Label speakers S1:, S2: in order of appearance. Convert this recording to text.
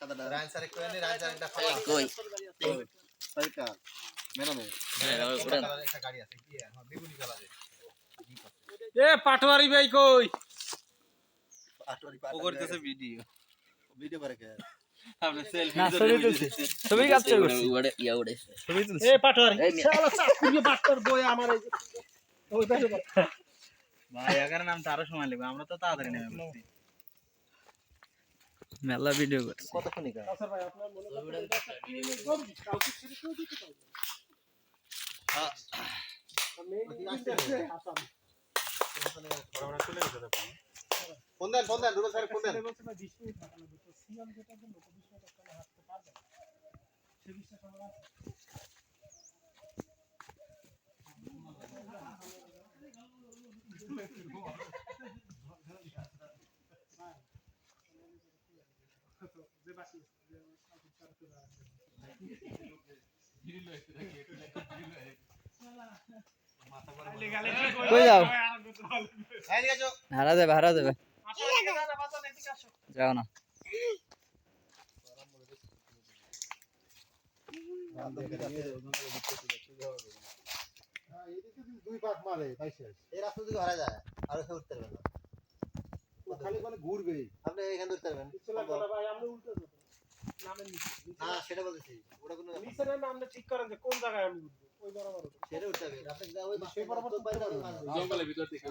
S1: কাদাটা
S2: রাইন sir একটু এনে রাইন sir একটা খাওয়া
S3: কই
S1: সরকার ম্যাডামে
S3: উড়ান
S2: একটা গাড়ি আছে কি হ্যাঁ বেগুনি কালারের
S4: এ পাটোয়ারি ভাই কই
S1: আটরি
S5: ও করতেছে ভিডিও
S1: ভিডিও করে কে
S5: আপনি সেলফি
S4: না ছবি তুলছি ছবি ক্যাপচার করছি
S3: উড়ে ইয়া উড়ে
S4: ছবি তুলছি এ পাটোয়ারি শালা চাকুরি বাট্টার বই আমার এই ওই পাশে
S5: ভাই এগার নাম তো আরো সময় লাগবে আমরা তো তাড়াতাড়ি নেমে পড়ছি
S3: মেলা ভিডিও করছি
S1: কতক্ষণই কাজ
S4: আচ্ছা ভাই আপনার মনে করেন এটা একটা ক্লিনিক করবি কাউকে ছেড়ে কেউ দিতে পারবে
S1: হ্যাঁ
S4: মেইন ইন্টারেস্টে আসাম
S1: ফোন দেন রুবেল স্যার ফোন দেন
S4: বলছে না 20 মিনিট থাকা লাগবে তো সিএম যেটা জন্য 20 মিনিট একটা হাঁটতে পারবে সে বিশ্বাস আমার আছে যে বাকি যে
S3: কই যাও
S2: এই নিয়ে যাও
S3: হারা যাবে যাও না
S1: দুই পাক মারে পাইছে এই রাস্তা দিকে হারা যায় আর সে উঠতে পারবে না খালি মানে ঘুরবে আপনি এখানে উঠতে পারবেন
S4: ভাই আমরা উল্টো যাব নামের নিচে
S1: না সেটা বলছি ওটা কোনো
S4: নিচের নামটা ঠিক করেন যে কোন জায়গায় আমি উঠবো ওই বরাবর
S1: সেটা উঠতে হবে আপনি ওই সেই বরাবর তো পারবেন
S6: জঙ্গলের ভিতর থেকে